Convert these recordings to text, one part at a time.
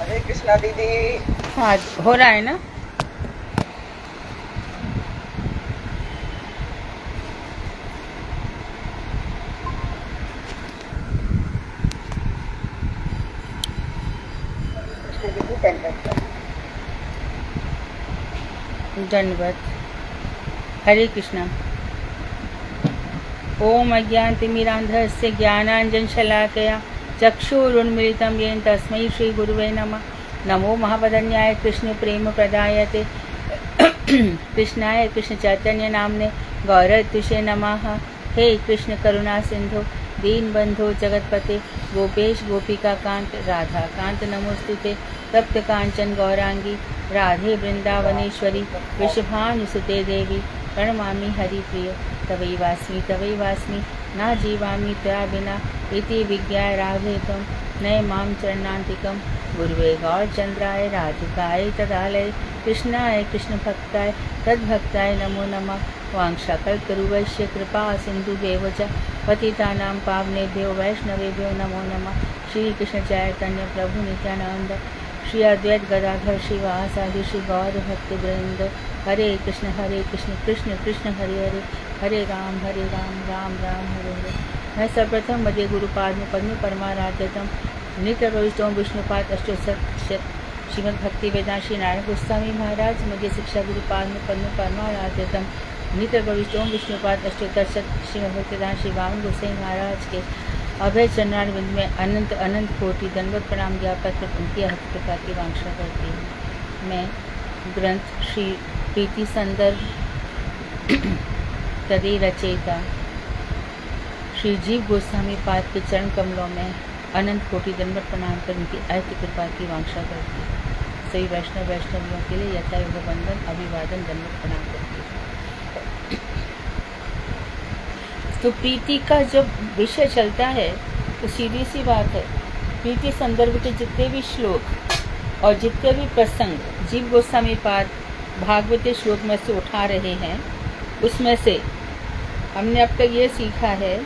हरे कृष्णा दीदी। हाँ, हो रहा है ना। कृष्ण दीदी दंडवत। दंडवत। हरे कृष्णा। ओम अज्ञानतिमिरान्धस्य ज्ञानाञ्जनशलाकया चक्षुरुन्मिलितं येन तस्मै श्रीगुरुवे नमः। नमो महावदन्याय कृष्णप्रेमप्रदायते कृष्णाय कृष्णचैतन्य नाम्ने गौरतुषे नमः। हे कृष्ण करुणा सिंधु दीनबंधो जगतपते गोपेश गोपिका कांत राधा कांत नमोस्तुते। तप्त कांचन गौरांगी राधे वृंदावनेश्वरी वृषभानुसुते देवी प्रणमामि हरिप्रिय। तवैवास्मि न जीवामि त्वया विना इति विज्ञाय राघवेत्वं नय मां चरणान्तिकं। गुरुवे गौरचन्द्राय राधिकाय तदालय कृष्णाय कृष्णभक्ताय तद्भक्ताय नमो नमः। वाञ्छाकल्पतरुवैश्य कृपा सिन्धुभ्येव च पतितानां पावनेभ्यो वैष्णवेभ्यो नमो नमः। श्रीकृष्ण चैतन्य प्रभु नित्यानंद श्री अद्वैत गदाधर श्रीवासादि श्री गौर भक्तवृंद। हरे कृष्ण कृष्ण कृष्ण हरे हरे हरे राम राम राम हरे हरे। मैं सर्वप्रथम मध्य गुरुपाद में पद्म परमाराध्यतम नित्य प्रविष्टों विष्णुपाद अष्टोत्तर श्रीमद् भक्ति वेदांत श्री नारायण गोस्वामी महाराज मध्य शिक्षा गुरुपाद में पद्म परमाराध्यतम नित्य प्रविष्टों विष्णुपाद अष्टोत्तर श्रीमद् भक्ति वेदांत श्री वामन गोसाई महाराज के अभय चरणार बिंद में अनंत अनंत कोटि दंडवत प्रणाम ज्ञापन कर उनकी हस्तकृपा की वांछा करती हूँ। मैं ग्रंथ श्री प्रीति संदर्भ तदे रचयिता श्री जीव गोस्वामी पाद के चरण कमलों में अनंत कोटि दंडवत प्रणाम कर उनकी अहित कृपा की वांछा करती हूँ। सभी वैष्णवियों के लिए यथायुग बंधन अभिवादन दंडवत प्रणाम करती हूँ। तो प्रीति का जब विषय चलता है तो सीधी सी बात है, प्रीति संदर्भ के जितने भी श्लोक और जितने भी प्रसंग जीव गोस्वामी पाद भागवत श्लोक में से उठा रहे हैं, उसमें से हमने अब तक ये सीखा है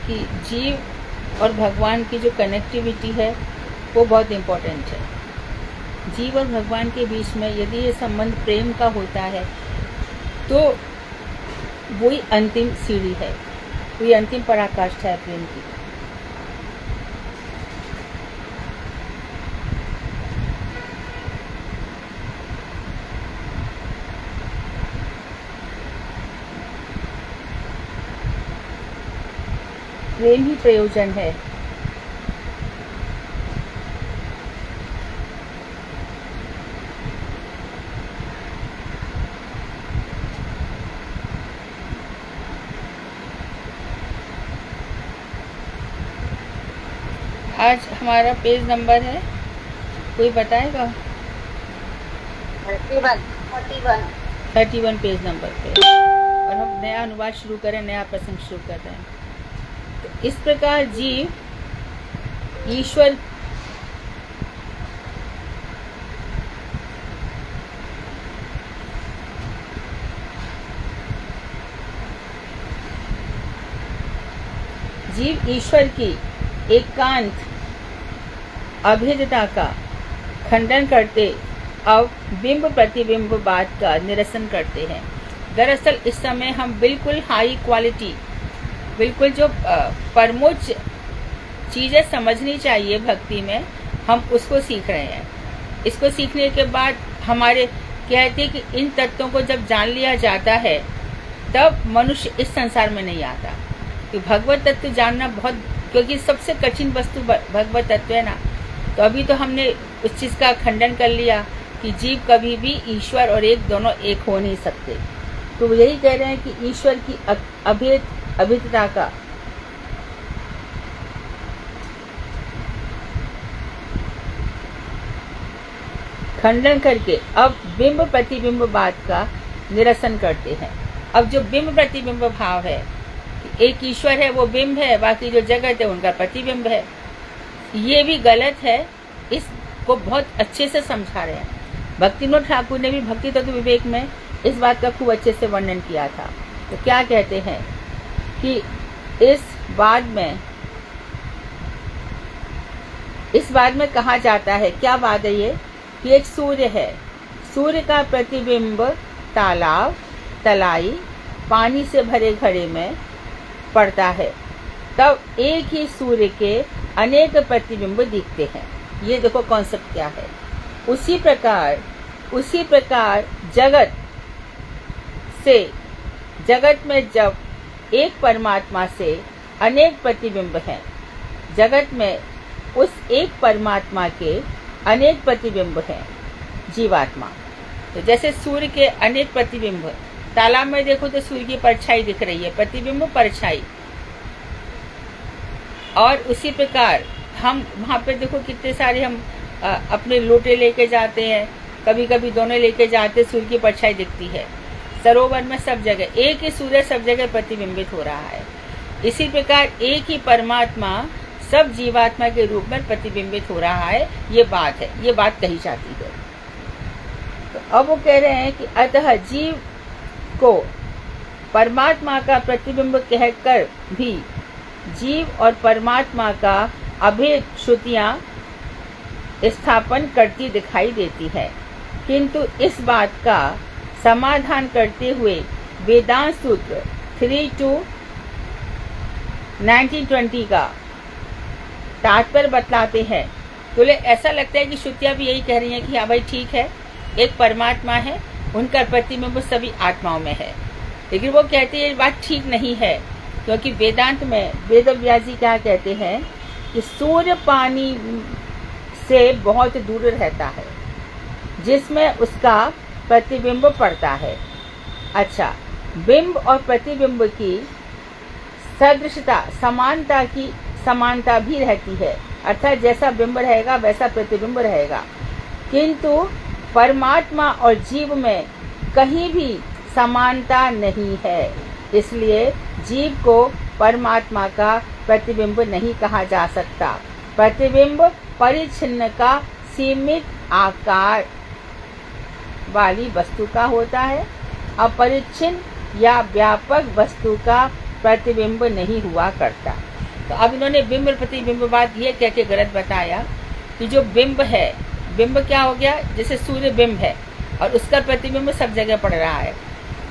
कि जीव और भगवान की जो कनेक्टिविटी है वो बहुत इम्पोर्टेंट है। जीव और भगवान के बीच में यदि ये संबंध प्रेम का होता है तो वही अंतिम सीढ़ी है, वही अंतिम पराकाष्ठा है प्रेम की। प्रेम ही प्रयोजन है। आज हमारा पेज नंबर है, कोई बताएगा? 31 पेज नंबर पे, और हम नया अनुवाद शुरू करें, नया प्रसंग शुरू कर रहे हैं। तो इस प्रकार जीव ईश्वर की एकांत अभेदता का खंडन करते अब बिंब प्रतिबिंब बात का निरसन करते हैं। दरअसल इस समय हम बिल्कुल हाई क्वालिटी, बिल्कुल जो परमोच्च चीज़ें समझनी चाहिए भक्ति में, हम उसको सीख रहे हैं। इसको सीखने के बाद हमारे कहते हैं कि इन तत्वों को जब जान लिया जाता है तब मनुष्य इस संसार में नहीं आता। कि भगवत तत्व जानना बहुत, क्योंकि सबसे कठिन वस्तु भगवत तत्व है ना। तो अभी तो हमने उस चीज़ का खंडन कर लिया कि जीव कभी भी ईश्वर और एक दोनों एक हो नहीं सकते। तो यही कह रहे हैं कि ईश्वर की अभेदता का खंडन करके अब बिंब प्रतिबिंब बात का निरसन करते हैं। अब जो बिंब प्रतिबिंब भाव है, एक ईश्वर है वो बिंब है, बाकी जो जगत है उनका प्रतिबिंब है, ये भी गलत है। इसको बहुत अच्छे से समझा रहे हैं। भक्तिविनोद ठाकुर ने भी भक्ति तत्व विवेक में इस बात का खूब अच्छे से वर्णन किया था। तो क्या कहते हैं कि इस बाद में इस बात में कहा जाता है, क्या बात है ये, कि एक सूर्य है, सूर्य का प्रतिबिंब तालाब, तलाई, पानी से भरे घड़े में पड़ता है, तब एक ही सूर्य के अनेक प्रतिबिंब दिखते हैं। ये देखो कॉन्सेप्ट क्या है। उसी प्रकार जगत में जब एक परमात्मा से अनेक प्रतिबिंब हैं, जगत में उस एक परमात्मा के अनेक प्रतिबिंब हैं, जीवात्मा। तो जैसे सूर्य के अनेक प्रतिबिंब, तालाब में देखो तो सूर्य की परछाई दिख रही है, प्रतिबिंब परछाई। और उसी प्रकार हम वहाँ पे देखो कितने सारे हम अपने लोटे लेके जाते हैं, कभी कभी दोनों लेके जाते, सूर्य की परछाई दिखती है। सरोवर में सब जगह एक ही सूर्य सब जगह प्रतिबिंबित हो रहा है। इसी प्रकार एक ही परमात्मा सब जीवात्मा के रूप में प्रतिबिंबित हो रहा है। ये बात है, ये बात कही जाती है। तो अब वो कह रहे हैं कि अतः जीव को परमात्मा का प्रतिबिंब कहकर भी जीव और परमात्मा का अभेद श्रुतियां स्थापन करती दिखाई देती है, किंतु इस बात का समाधान करते हुए वेदांत सूत्र 3-1920 का तात्पर्य बतलाते हैं। तो ऐसा लगता है कि श्रुतियां भी यही कह रही हैं कि हाँ भाई ठीक है, एक परमात्मा है, उनका प्रतिबिंब सभी आत्माओं में है। लेकिन वो कहते हैं ये बात ठीक नहीं है, क्योंकि वेदांत में वेदव्यास जी क्या कहते हैं कि सूर्य पानी से बहुत दूर रहता है, जिसमें उसका प्रतिबिंब पड़ता है। अच्छा, बिंब और प्रतिबिंब की सदृशता, समानता भी रहती है, अर्थात जैसा बिंब रहेगा वैसा प्रतिबिंब रहेगा, किंतु परमात्मा और जीव में कहीं भी समानता नहीं है। इसलिए जीव को परमात्मा का प्रतिबिंब नहीं कहा जा सकता। प्रतिबिंब परिच्छिन्न का सीमित आकार वाली वस्तु का होता है, अपरिच्छिन्न या व्यापक वस्तु का प्रतिबिंब नहीं हुआ करता। तो अब इन्होंने बिंब और प्रतिबिंब बात ये कह के गलत बताया कि जो बिंब है, बिंब क्या हो गया, जैसे सूर्य बिंब है और उसका प्रतिबिंब सब जगह पड़ रहा है,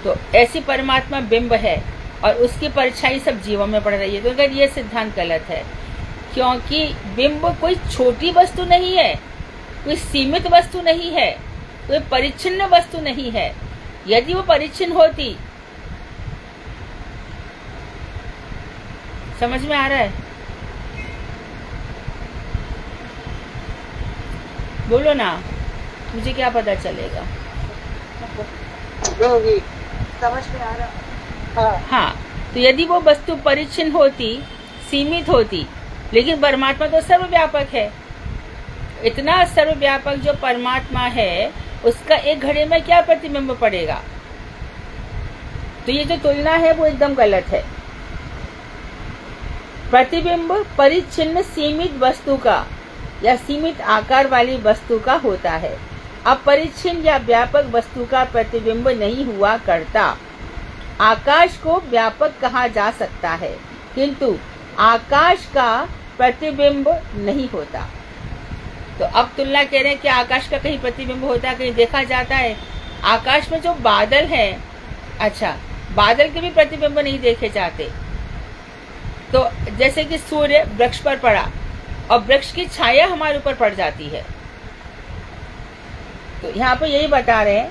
तो ऐसी परमात्मा बिंब है और उसकी परछाई सब जीवों में पड़ रही है। तो अगर ये सिद्धांत गलत है, क्योंकि बिंब कोई छोटी वस्तु नहीं है, कोई सीमित वस्तु नहीं है, कोई परिच्छिन्न वस्तु नहीं है। यदि वो परिच्छिन्न होती, समझ में आ रहा है? बोलो ना, मुझे क्या पता चलेगा। समझ में आ रहा। हाँ, तो यदि वो वस्तु परिच्छिन्न होती, सीमित होती, लेकिन परमात्मा तो सर्वव्यापक है। इतना सर्वव्यापक जो परमात्मा है, उसका एक घड़े में क्या प्रतिबिंब पड़ेगा? तो ये जो तुलना है वो एकदम गलत है। प्रतिबिंब परिच्छिन्न सीमित वस्तु का या सीमित आकार वाली वस्तु का होता है, अपरिच्छिन्न या व्यापक वस्तु का प्रतिबिंब नहीं हुआ करता। आकाश को व्यापक कहा जा सकता है, किंतु आकाश का प्रतिबिंब नहीं होता। तो अब तुलना कह रहे हैं कि आकाश का कहीं प्रतिबिंब होता है, कहीं देखा जाता है। आकाश में जो बादल है, अच्छा, बादल के भी प्रतिबिंब नहीं देखे जाते। तो जैसे कि सूर्य वृक्ष पर पड़ा और वृक्ष की छाया हमारे ऊपर पड़ जाती है, तो यहाँ पर यही बता रहे हैं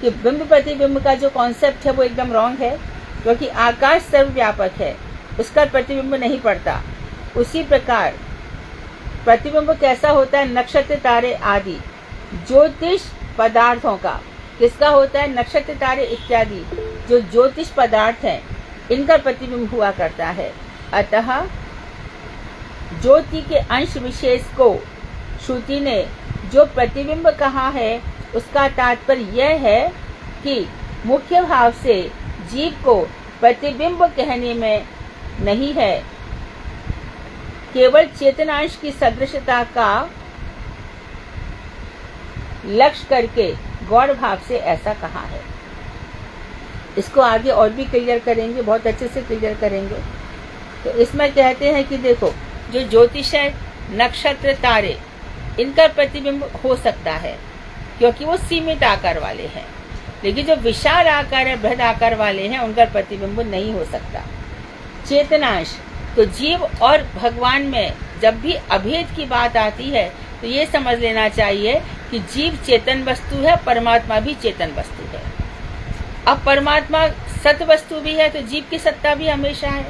कि बिंब प्रतिबिंब का जो कॉन्सेप्ट है वो एकदम रॉन्ग है, क्योंकि आकाश सर्वव्यापक है, उसका प्रतिबिंब नहीं पड़ता। उसी प्रकार प्रतिबिंब कैसा होता है? नक्षत्र, तारे आदि ज्योतिष पदार्थों का। किसका होता है? नक्षत्र, तारे इत्यादि जो ज्योतिष पदार्थ हैं, इनका प्रतिबिंब हुआ करता है। अतः ज्योति के अंश विशेष को श्रुति ने जो प्रतिबिंब कहा है, उसका तात्पर्य यह है कि मुख्य भाव से जीव को प्रतिबिंब कहने में नहीं है, केवल चेतनांश की सदृशता का लक्ष्य करके गौर भाव से ऐसा कहा है। इसको आगे और भी क्लियर करेंगे, बहुत अच्छे से क्लियर करेंगे। तो इसमें कहते हैं कि देखो, जो ज्योतिष है नक्षत्र, तारे, इनका प्रतिबिंब हो सकता है क्योंकि वो सीमित आकार वाले हैं, लेकिन जो विशाल आकार है, बृहद आकार वाले हैं, उनका प्रतिबिंब नहीं हो सकता। चेतनांश, तो जीव और भगवान में जब भी अभेद की बात आती है तो ये समझ लेना चाहिए कि जीव चेतन वस्तु है, परमात्मा भी चेतन वस्तु है। अब परमात्मा सत वस्तु भी है तो जीव की सत्ता भी हमेशा है,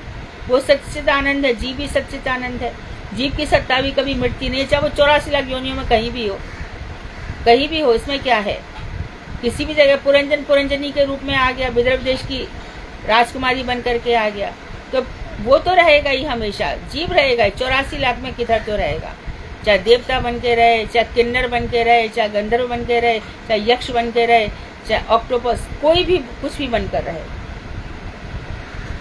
वो सच्चिदानंद है, जीव भी सच्चिदानंद है। जीव की सत्ता भी कभी मिटती नहीं, चाहे वो 84 लाख योनियों में कहीं भी हो, इसमें क्या है। किसी भी जगह पुरंजन पुरंजनी के रूप में आ गया, विदर्भ देश की राजकुमारी बन करके आ गया, तो वो तो रहेगा ही हमेशा, जीव रहेगा, 84 लाख में किधर तो रहेगा, चाहे देवता बन के रहे, चाहे किन्नर बन के रहे, चाहे गंधर्व बन के रहे, चाहे यक्ष बन के रहे, चाहे ऑक्टोपस, कोई भी कुछ भी बनकर रहे।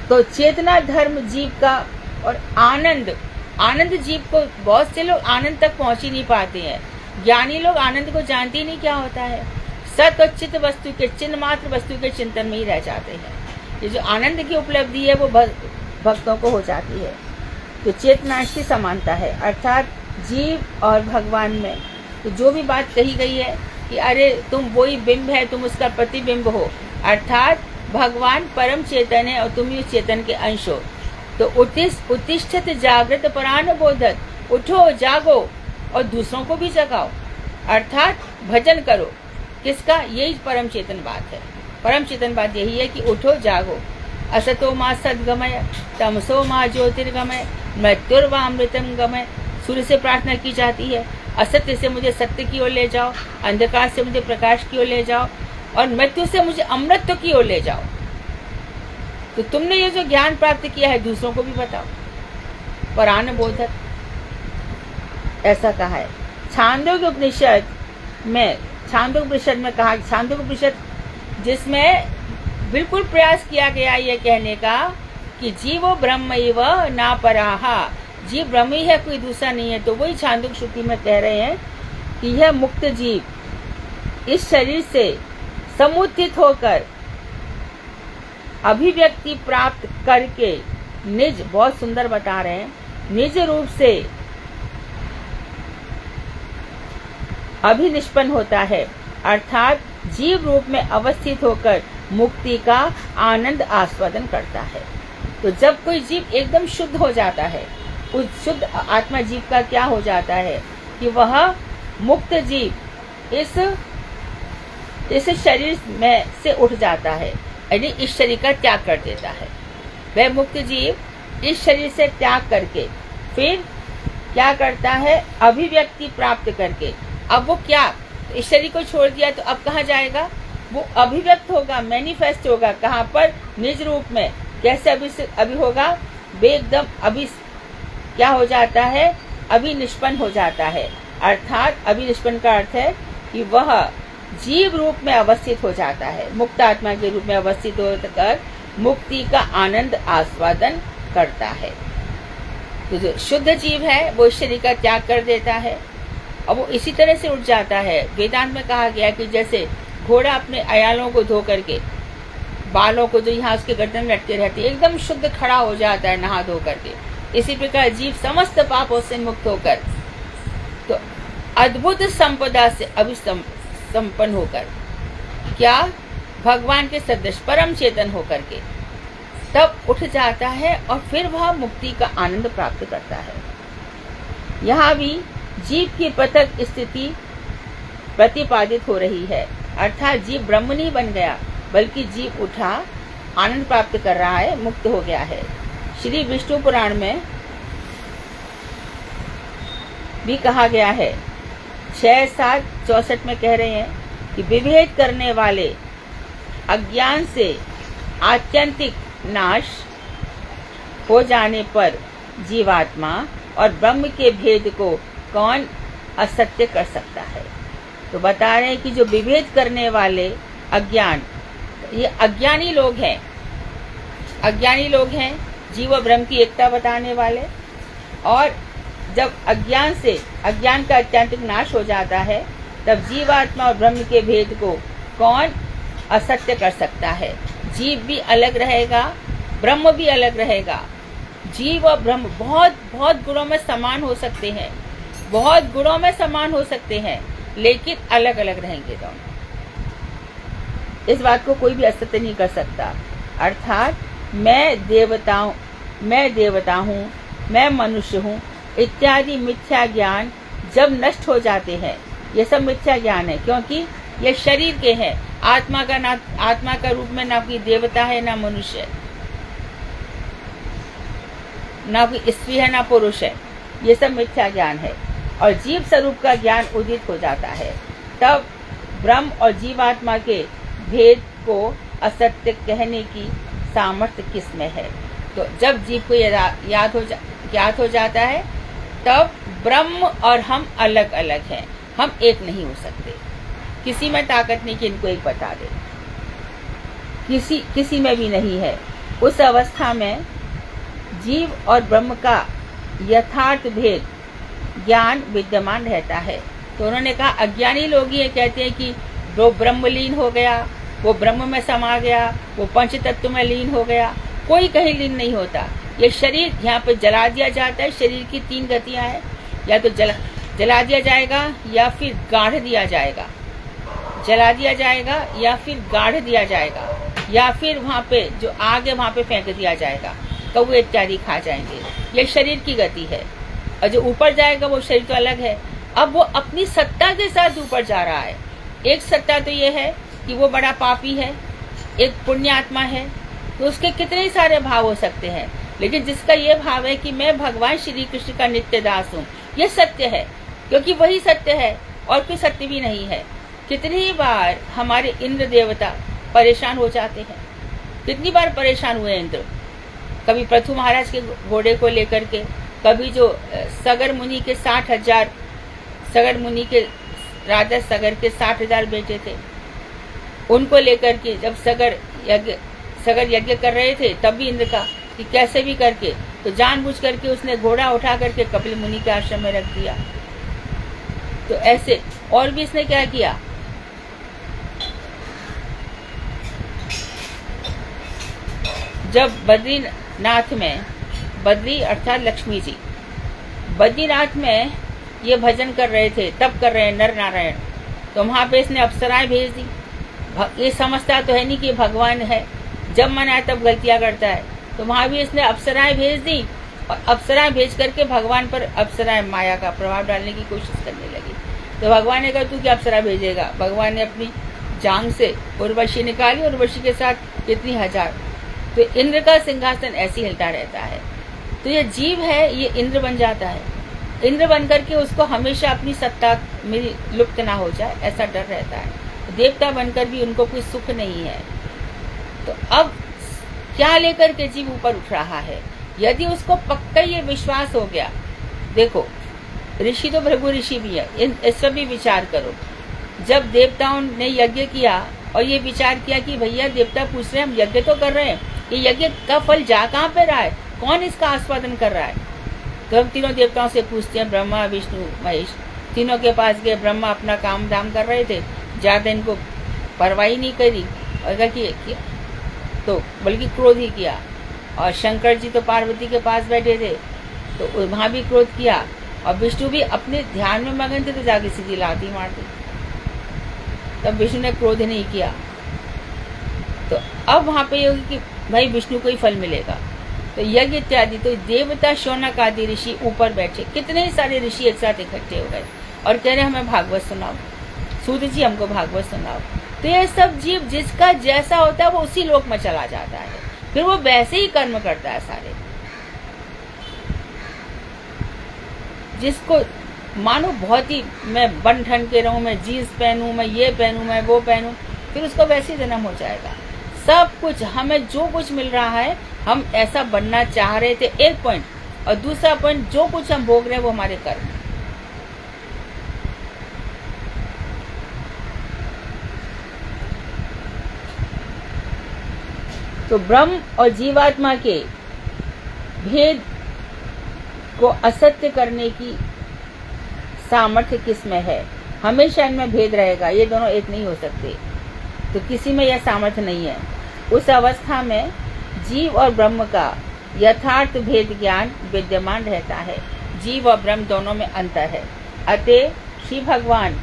तो चेतना धर्म जीव का, और आनंद जीव को, बहुत से लोग आनंद तक पहुंच ही नहीं पाते हैं। ज्ञानी लोग आनंद को जानते ही नहीं क्या होता है, सत और चित्त वस्तु के, चिन्ह मात्र वस्तु के चिंतन में ही रह जाते हैं। ये जो आनंद की उपलब्धि है वो भक्तों को हो जाती है। तो चेतनांश की समानता है, अर्थात जीव और भगवान में तो जो भी बात कही गई है कि अरे तुम वही बिंब है, तुम उसका प्रतिबिंब हो, अर्थात भगवान परम चेतन है और तुम ही चेतन के अंश हो। तो उत्तिष्ठत जागृत परान बोधत, उठो जागो और दूसरों को भी जगाओ, अर्थात भजन करो। किसका? यही परम चेतन बात है। परम चेतन बात यही है कि उठो जागो। असतो मां सद्गमय, तमसो मां ज्योतिर्गमय, मृत्युर्वा अमृतम गमय। सूर्य से प्रार्थना की जाती है, असत्य से मुझे सत्य की ओर ले जाओ, अंधकार से मुझे प्रकाश की ओर ले जाओ, और मृत्यु से मुझे अमृत की ओर ले जाओ। तो तुमने ये जो ज्ञान प्राप्त किया है दूसरों को भी बताओ। परान बोधक ऐसा कहा है। छांदोग्य उपनिषद में कहा, छांदोग्य उपनिषद जिसमें बिल्कुल प्रयास किया गया ये कहने का कि जीवो ब्रह्मैव ना पराहा, जीव ब्रह्म ही है, कोई दूसरा नहीं है। तो वही छांदोग्य श्रुति में कह रहे हैं कि यह मुक्त जीव इस शरीर से समुत्थित होकर अभिव्यक्ति प्राप्त करके निज, बहुत सुंदर बता रहे हैं, निज रूप से अभिनिष्पन्न होता है, अर्थात जीव रूप में अवस्थित होकर मुक्ति का आनंद आस्वादन करता है। तो जब कोई जीव एकदम शुद्ध हो जाता है, उस शुद्ध आत्मा जीव का क्या हो जाता है कि वह मुक्त जीव इस शरीर में से उठ जाता है, यानी इस शरीर का त्याग कर देता है। वह मुक्त जीव इस शरीर से त्याग करके फिर क्या करता है? अभिव्यक्ति प्राप्त करके। अब वो क्या, इस शरीर को छोड़ दिया तो अब कहाँ जाएगा? वो अभिव्यक्त होगा, मैनिफेस्ट होगा। कहाँ पर? निज रूप में। कैसे अभी होगा? वे एकदम अभी क्या हो जाता है? अभिनिष्पन्न हो जाता है। अर्थात अभिनिष्पन्न का अर्थ है कि वह जीव रूप में अवस्थित हो जाता है, मुक्त आत्मा के रूप में अवस्थित होकर मुक्ति का आनंद आस्वादन करता है। तो जो शुद्ध जीव है वो इस शरीर का त्याग कर देता है और वो इसी तरह से उठ जाता है। वेदांत में कहा गया कि जैसे घोड़ा अपने अयालों को धो करके, बालों को जो यहाँ उसके गर्दन में लटके रहते, एकदम शुद्ध खड़ा हो जाता है नहा धो करके, इसी प्रकार जीव समस्त पापों से मुक्त होकर तो अद्भुत संपदा से संपन्न होकर, क्या? भगवान के सदृश परम चेतन होकर के तब उठ जाता है और फिर वह मुक्ति का आनंद प्राप्त करता है। यहाँ भी जीव की पृथक स्थिति प्रतिपादित हो रही है, अर्थात जीव ब्रह्म नहीं बन गया बल्कि जीव उठा, आनंद प्राप्त कर रहा है, मुक्त हो गया है। श्री विष्णु पुराण में भी कहा गया है, 6:7-64 में कह रहे हैं कि विभेद करने वाले अज्ञान से आत्यंतिक नाश हो जाने पर जीवात्मा और ब्रह्म के भेद को कौन असत्य कर सकता है। तो बता रहे हैं कि जो विभेद करने वाले अज्ञान, ये अज्ञानी लोग हैं, जीव और ब्रह्म की एकता बताने वाले। और जब अज्ञान का अत्यंतिक नाश हो जाता है तब जीवात्मा और ब्रह्म के भेद को कौन असत्य कर सकता है। जीव भी अलग रहेगा, ब्रह्म भी अलग रहेगा, जीव और ब्रह्म बहुत बहुत गुणों में समान हो सकते हैं, बहुत गुणों में समान हो सकते हैं, लेकिन अलग अलग रहेंगे दोनों। इस बात को कोई भी असत्य नहीं कर सकता। अर्थात मैं देवता हूँ, मैं मनुष्य हूँ इत्यादि मिथ्या ज्ञान जब नष्ट हो जाते हैं, ये सब मिथ्या ज्ञान है, क्योंकि ये शरीर के हैं। आत्मा का रूप में ना कोई देवता है, ना मनुष्य है, ना कोई स्त्री है, ना पुरुष है। ये सब मिथ्या ज्ञान है। और जीव स्वरूप का ज्ञान उदित हो जाता है, तब ब्रह्म और जीवात्मा के भेद को असत्य कहने की सामर्थ्य किसमें है। तो जब जीव को ज्ञात हो जाता है, तब ब्रह्म और हम अलग अलग हैं, हम एक नहीं हो सकते। किसी में ताकत नहीं कि इनको एक बता दे, किसी में भी नहीं है। उस अवस्था में जीव और ब्रह्म का यथार्थ भेद ज्ञान विद्यमान रहता है। तो उन्होंने कहा अज्ञानी लोग ये कहते हैं कि वो ब्रह्मलीन हो गया, वो ब्रह्म में समा गया, वो पंच तत्व में लीन हो गया। कोई कहीं लीन नहीं होता। ये शरीर यहाँ पे जला दिया जाता है। शरीर की 3 गतियां हैं, या तो जला दिया जाएगा, या फिर गाढ़ दिया जाएगा, जला दिया जाएगा, या फिर गाढ़ दिया जाएगा, या फिर वहाँ पे जो आग है वहाँ पे फेंक दिया जाएगा, कौवे इत्यादि खा जाएंगे। ये शरीर की गति है। और जो ऊपर जाएगा वो शरीर तो अलग है। अब वो अपनी सत्ता के साथ ऊपर जा रहा है। एक सत्ता तो ये है कि वो बड़ा पापी है, एक पुण्यात्मा है, तो उसके कितने सारे भाव हो सकते हैं। लेकिन जिसका ये भाव है कि मैं भगवान श्री कृष्ण का नित्य दास हूँ, ये सत्य है, क्योंकि वही सत्य है और कोई सत्य भी नहीं है। कितनी बार हमारे इंद्र देवता परेशान हो जाते हैं, कितनी बार परेशान हुए इंद्र। कभी पृथु महाराज के घोड़े को लेकर के, कभी जो सगर मुनि के 60,000 सगर मुनि के राजा सगर के 60,000 बेटे थे, उनको लेकर के जब सगर यज्ञ कर रहे थे, तब भी इंद्र का कि कैसे भी करके, तो जानबूझ करके उसने घोड़ा उठा करके कपिल मुनि के आश्रम में रख दिया। तो ऐसे और भी इसने क्या किया, जब बद्रीनाथ में, बद्री अर्थात लक्ष्मी जी, बद्रीनाथ में ये भजन कर रहे थे, तब कर रहे हैं नर नारायण, तो वहां पे इसने अप्सराएं भेज दी। ये समझता तो है नहीं कि भगवान है, जब मन आए तब गलतियां करता है, तो वहां भी इसने अप्सराएं भेज दी। और अप्सराएं भेज करके भगवान पर अप्सराएं माया का प्रभाव डालने की कोशिश करने लगी। तो भगवान ने कहा तू क्या अप्सरा भेजेगा। भगवान ने अपनी जांग से उर्वशी निकाली, उर्वशी के साथ कितनी 1000। तो इंद्र का सिंहासन ऐसे ही हिलता रहता है। तो ये जीव है, ये इंद्र बन जाता है। इंद्र बन करके उसको हमेशा अपनी सत्ता मेरी लुप्त ना हो जाए, ऐसा डर रहता है। देवता बनकर भी उनको कोई सुख नहीं है। तो अब क्या लेकर के जीव ऊपर उठ रहा है। यदि उसको पक्का ये विश्वास हो गया, देखो ऋषि तो भृगु ऋषि भी है, इस पर भी विचार करो। जब देवताओं ने यज्ञ किया और ये विचार किया कि भैया देवता पूछ रहे हैं, हम यज्ञ तो कर रहे हैं, ये यज्ञ का फल जा कहाँ पे रहा है, कौन इसका आस्वादन कर रहा है। तो हम तीनों देवताओं से पूछते हैं, ब्रह्मा विष्णु महेश, तीनों के पास गए। ब्रह्मा अपना काम धाम कर रहे थे, ज्यादा इनको परवाही नहीं करी और किया तो बल्कि क्रोध ही किया। और शंकर जी तो पार्वती के पास बैठे थे, तो वहां भी क्रोध किया। और विष्णु भी अपने ध्यान में मगन थे, तो जाके सीधी लाठी मार दी। तब विष्णु ने क्रोध नहीं किया। तो अब वहां पे ये कि भाई विष्णु को ही फल मिलेगा। तो यज्ञ इत्यादि, तो देवता शौनक आदि ऋषि ऊपर बैठे, कितने सारे ऋषि एक साथ इकट्ठे हो गए और कह रहे हमें भागवत सुनाओ, सूत जी हमको भागवत सुनाओ। तो ये सब जीव जिसका जैसा होता है वो उसी लोक में चला जाता है, फिर वो वैसे ही कर्म करता है सारे। जिसको मानो बहुत ही मैं बन ठन के रहूं, मैं जीन्स पहनूं, मैं ये पहनूं, मैं वो पहनूं, फिर उसको वैसे ही जन्म हो जाएगा। सब कुछ हमें जो कुछ मिल रहा है, हम ऐसा बनना चाह रहे थे, एक पॉइंट। और दूसरा पॉइंट, जो कुछ हम भोग रहे हैं वो हमारे कर्म। तो ब्रह्म और जीवात्मा के भेद को असत्य करने की सामर्थ्य किसमें है। हमेशा इनमें भेद रहेगा, ये दोनों एक नहीं हो सकते। तो किसी में यह सामर्थ्य नहीं है। उस अवस्था में जीव और ब्रह्म का यथार्थ भेद ज्ञान विद्यमान रहता है। जीव और ब्रह्म दोनों में अंतर है। अतः श्री भगवान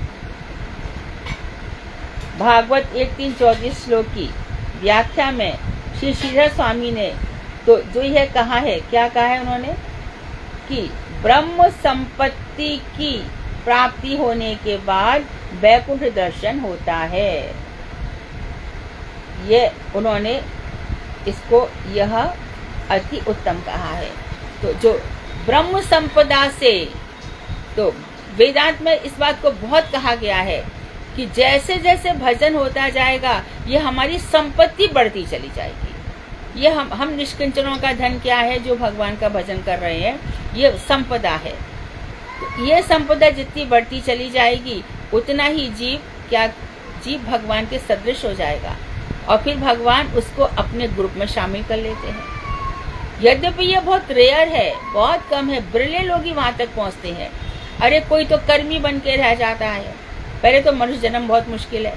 भागवत 1.3.24 श्लोक की व्याख्या में श्री श्रीधर स्वामी ने तो जो यह कहा है, क्या कहा है उन्होंने, कि ब्रह्म संपत्ति की प्राप्ति होने के बाद वैकुंठ दर्शन होता है। ये उन्होंने इसको यह अति उत्तम कहा है। तो जो ब्रह्म संपदा से, तो वेदांत में इस बात को बहुत कहा गया है कि जैसे जैसे भजन होता जाएगा ये हमारी संपत्ति बढ़ती चली जाएगी। ये हम निष्किंचनों का धन क्या है, जो भगवान का भजन कर रहे हैं, ये संपदा है। तो ये संपदा जितनी बढ़ती चली जाएगी उतना ही जीव भगवान के सदृश हो जाएगा और फिर भगवान उसको अपने ग्रुप में शामिल कर लेते हैं। यद्यपि ये बहुत रेयर है, बहुत कम है, बिरले लोग ही वहां तक पहुंचते हैं। अरे कोई तो कर्मी बन के रह जाता है। पहले तो मनुष्य जन्म बहुत मुश्किल है,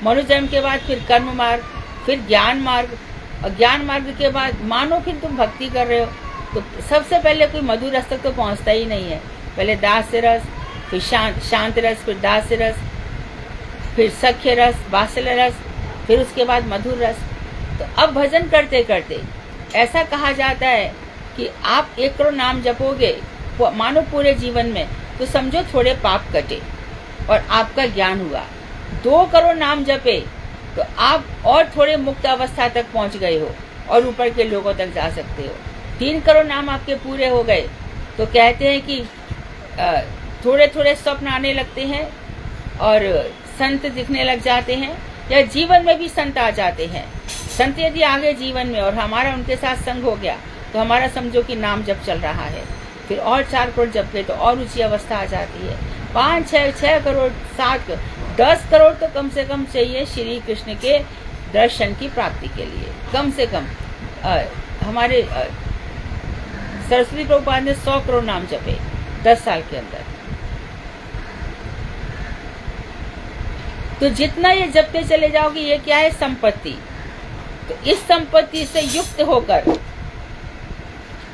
मनुष्य जन्म के बाद फिर कर्म मार्ग, फिर ज्ञान मार्ग, और ज्ञान मार्ग के बाद मानो फिर तुम भक्ति कर रहे हो तो सबसे पहले कोई मधुर रस तक तो पहुंचता ही नहीं है। पहले दास्य रस, फिर शांत रस, फिर दास्य रस, फिर सख्य रस, वात्सल्य रस, फिर उसके बाद मधुर रस। तो अब भजन करते करते ऐसा कहा जाता है कि आप 1 करोड़ नाम जपोगे मानो पूरे जीवन में, तो समझो थोड़े पाप कटे और आपका ज्ञान हुआ। 2 करोड़ नाम जपे तो आप और थोड़े मुक्त अवस्था तक पहुंच गए हो और ऊपर के लोगों तक जा सकते हो। 3 करोड़ नाम आपके पूरे हो गए तो कहते हैं कि थोड़े थोड़े स्वप्न आने लगते हैं और संत दिखने लग जाते हैं, या जीवन में भी संत आ जाते हैं। संत यदि आगे जीवन में और हमारा उनके साथ संग हो गया तो हमारा समझो कि नाम जप चल रहा है। फिर और 4 करोड़ जप गए तो और ऊंची अवस्था आ जाती है। 5, 6 करोड़, 7, 10 करोड़ तो कम से कम चाहिए श्री कृष्ण के दर्शन की प्राप्ति के लिए। कम से कम हमारे सरस्वती प्रभुपाद ने 100 करोड़ नाम जपे 10 साल के अंदर। तो जितना ये जपते चले जाओगे, ये क्या है, संपत्ति। तो इस संपत्ति से युक्त होकर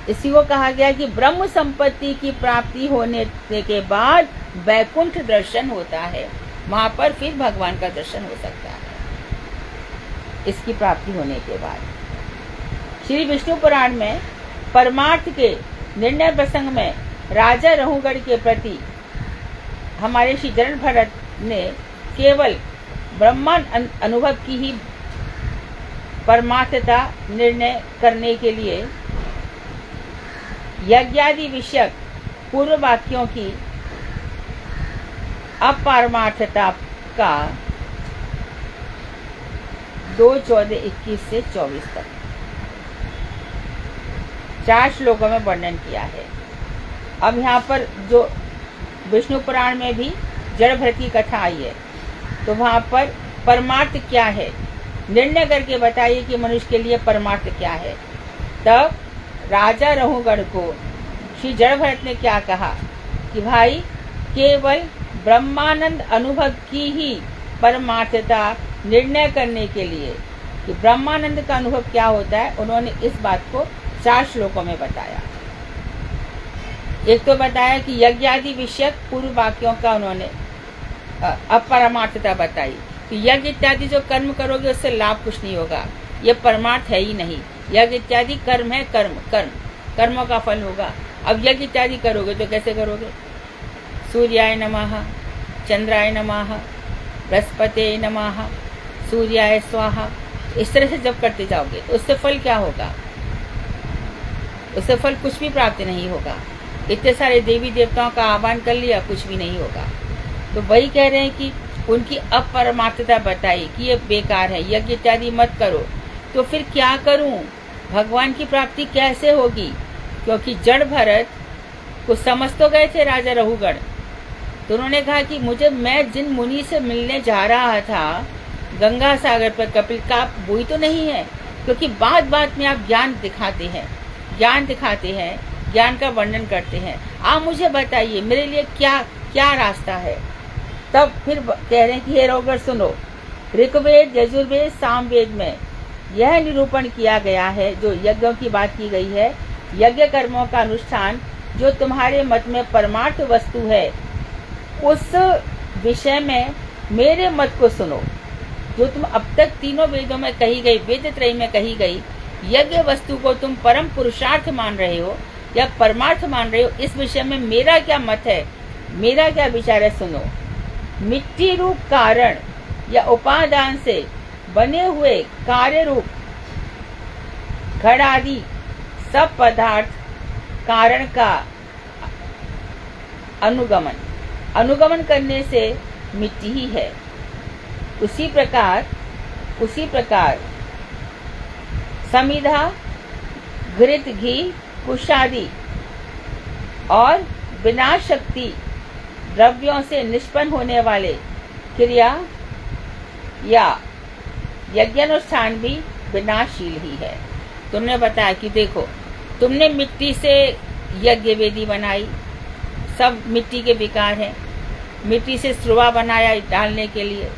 इसी को कहा गया कि ब्रह्म संपत्ति की प्राप्ति होने के बाद वैकुंठ दर्शन होता है। वहां पर फिर भगवान का दर्शन हो सकता है इसकी प्राप्ति होने के बाद। श्री विष्णु पुराण में परमार्थ के निर्णय प्रसंग में राजा रहुगढ़ के प्रति हमारे श्री चरण भरत ने केवल ब्रह्मांड अनुभव की ही परमार्थता निर्णय करने के लिए यज्ञादि विषयक पूर्व वाक्यों की अपारमार्थता का 2:14-21 से 24 तक 4 श्लोकों में वर्णन किया है। अब यहाँ पर जो विष्णु पुराण में भी जड़ भरत की कथा आई है, तो वहाँ पर परमार्थ क्या है निर्णय करके बताइए कि मनुष्य के लिए परमार्थ क्या है। तब राजा रहुगढ़ को श्री जड़ भरत ने क्या कहा कि भाई केवल ब्रह्मानंद अनुभव की ही परमार्थता निर्णय करने के लिए कि ब्रह्मानंद का अनुभव क्या होता है, उन्होंने इस बात को 4 श्लोकों में बताया। एक तो बताया कि यज्ञ आदि विषयक पूर्व वाक्यों का उन्होंने अपरमार्थता बताई कि यज्ञ इत्यादि जो कर्म करोगे उससे लाभ कुछ नहीं होगा, ये परमार्थ है ही नहीं। यज्ञ इत्यादि कर्म है, कर्मों का फल होगा। अब यज्ञ इत्यादि करोगे तो कैसे करोगे, सूर्याय नमः, चंद्राय नमः, बृहस्पते नमः, सूर्याय स्वाहा, इस तरह से जब करते जाओगे तो उससे फल क्या होगा, उससे फल कुछ भी प्राप्त नहीं होगा। इतने सारे देवी देवताओं का आह्वान कर लिया, कुछ भी नहीं होगा। तो वही कह रहे हैं कि उनकी अपरमार्थता बताई कि ये बेकार है, यज्ञ इत्यादि मत करो। तो फिर क्या करूं, भगवान की प्राप्ति कैसे होगी? क्योंकि जड़ भरत को समझ तो गए थे राजा रहुगढ़, तो उन्होंने कहा कि मैं जिन मुनि से मिलने जा रहा था गंगा सागर पर, कपिल का, वही तो नहीं है। क्योंकि बात बात में आप ज्ञान दिखाते हैं, ज्ञान का वर्णन करते हैं। आप मुझे बताइए मेरे लिए क्या क्या रास्ता है। तब फिर कह रहे हैं कि हे रहुगढ़ सुनो, ऋग्वेद, यजुर्वेद, सामवेद में यह निरूपण किया गया है, जो यज्ञों की बात की गई है यज्ञ कर्मों का अनुष्ठान जो तुम्हारे मत में परमार्थ वस्तु है, उस विषय में मेरे मत को सुनो। जो तुम अब तक तीनों वेदों में कही गई, वेद त्रय में कही गई यज्ञ वस्तु को तुम परम पुरुषार्थ मान रहे हो या परमार्थ मान रहे हो, इस विषय में मेरा क्या मत है, मेरा क्या विचार है, सुनो। मिट्टी रूप कारण या उपादान से बने हुए कार्य रूप घड़ आदि सब पदार्थ कारण का अनुगमन करने से मिट्टी ही है। उसी प्रकार समिधा, घृत, घी, कुशादि और विनाश शक्ति द्रव्यों से निष्पन्न होने वाले क्रिया या यज्ञानुष्ठान भी विनाशशील ही है। तुमने बताया कि देखो, तुमने मिट्टी से यज्ञ वेदी बनाई, सब मिट्टी के विकार हैं। मिट्टी से स्रुवा बनाया डालने के लिए,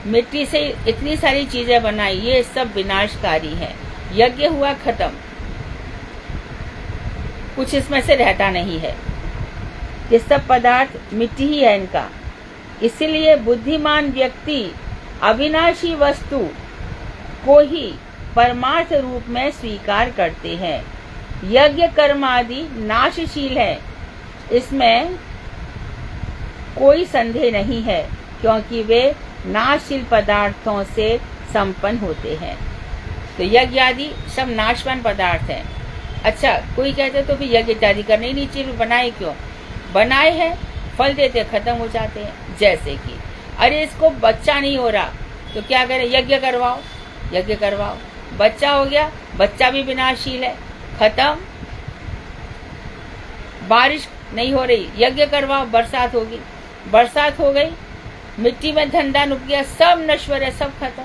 मिट्टी से इतनी सारी चीजें बनाई, ये सब विनाशकारी हैं। यज्ञ हुआ खत्म, कुछ इसमें से रहता नहीं है। ये सब पदार्थ मिट्टी ही है इनका। इसलिए बुद्धिमान व्यक्ति अविनाशी वस्तु को ही परमार्थ रूप में स्वीकार करते हैं। यज्ञ कर्म आदि नाशशील है, इसमें कोई संदेह नहीं है, क्योंकि वे नाशशील पदार्थों से संपन्न होते हैं। तो यज्ञ आदि सब नाशवान पदार्थ हैं। अच्छा, कोई कहते तो फिर यज्ञ इत्यादि करने ही नहीं चाहिए, बनाए क्यों? बनाए हैं, फल देते खत्म हो जाते हैं। जैसे कि अरे इसको बच्चा नहीं हो रहा तो क्या करें, यज्ञ करवाओ। बच्चा हो गया, बच्चा भी विनाशशील है, खत्म। बारिश नहीं हो रही, यज्ञ करवाओ, बरसात होगी, बरसात हो गई, मिट्टी में धंधा नुक गया, सब नश्वर है, सब खत्म।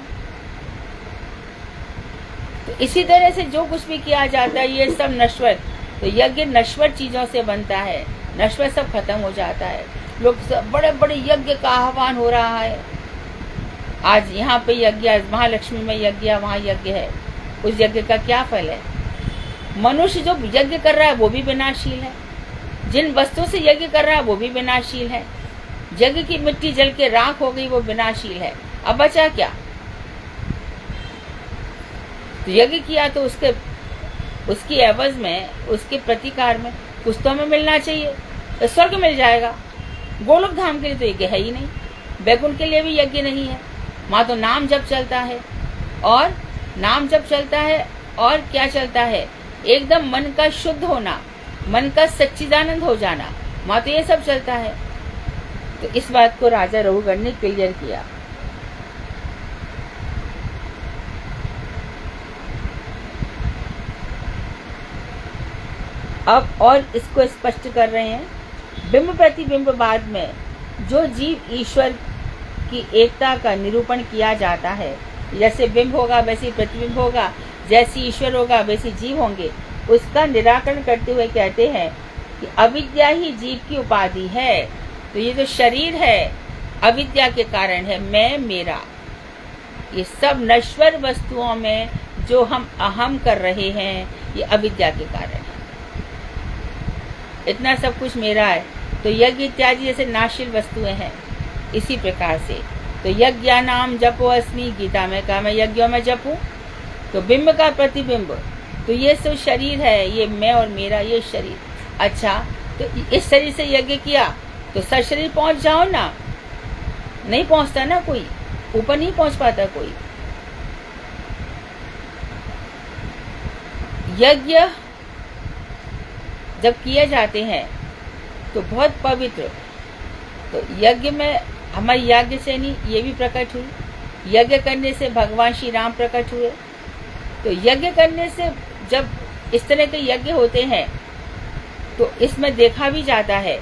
तो इसी तरह से जो कुछ भी किया जाता है ये सब नश्वर। तो यज्ञ नश्वर चीजों से बनता है, नश्वर सब खत्म हो जाता है। लोग बड़े बड़े यज्ञ का आह्वान हो रहा है। आज यहाँ पे यज्ञ, महालक्ष्मी में यज्ञ, वहाँ यज्ञ है, उस यज्ञ का क्या फल है? मनुष्य जो यज्ञ कर रहा है वो भी विनाशशील है, जिन वस्तुओं से यज्ञ कर रहा है वो भी विनाशशील है। यज्ञ की मिट्टी जल के राख हो गई, वो विनाशशील है। अब बचा क्या? तो यज्ञ किया तो उसकी एवज में, उसके प्रतिकार में कुछ तो हमें मिलना चाहिए। तो स्वर्ग मिल जाएगा, गोलोक धाम के लिए तो यज्ञ है ही नहीं, वैकुंठ के लिए भी यज्ञ नहीं है। वहां तो नाम जप चलता है, और नाम जप चलता है, और क्या चलता है? एकदम मन का शुद्ध होना, मन का सच्चिदानंद हो जाना, वहां तो ये सब चलता है। तो इस बात को राजा रघुगण ने क्लियर किया। अब और इसको स्पष्ट कर रहे हैं, बिंब प्रतिबिंबवाद में जो जीव ईश्वर की एकता का निरूपण किया जाता है, जैसे बिंब होगा वैसे प्रतिबिंब होगा, जैसी ईश्वर होगा वैसे जीव होंगे, उसका निराकरण करते हुए कहते हैं कि अविद्या ही जीव की उपाधि है। तो ये जो शरीर है अविद्या के कारण है, मैं मेरा, ये सब नश्वर वस्तुओं में जो हम अहम कर रहे हैं ये अविद्या के कारण है। इतना सब कुछ मेरा है। तो यज्ञ इत्यादि जैसे नाशशील वस्तुएं हैं, इसी प्रकार से तो यज्ञानाम जपो अस्मि, गीता में कहा मैं यज्ञों में जपूं। तो बिंब का प्रतिबिंब, तो ये सब शरीर है, ये मैं और मेरा ये शरीर। अच्छा, तो इस शरीर से यज्ञ किया तो सशरीर पहुंच जाओ ना, नहीं पहुंचता ना, कोई ऊपर नहीं पहुंच पाता कोई। यज्ञ जब किए जाते हैं तो बहुत पवित्र, तो यज्ञ में हमारी याज्ञ सेनी ये भी प्रकट हुई, यज्ञ करने से भगवान श्री राम प्रकट हुए। तो यज्ञ करने से जब इस तरह के यज्ञ होते हैं तो इसमें देखा भी जाता है,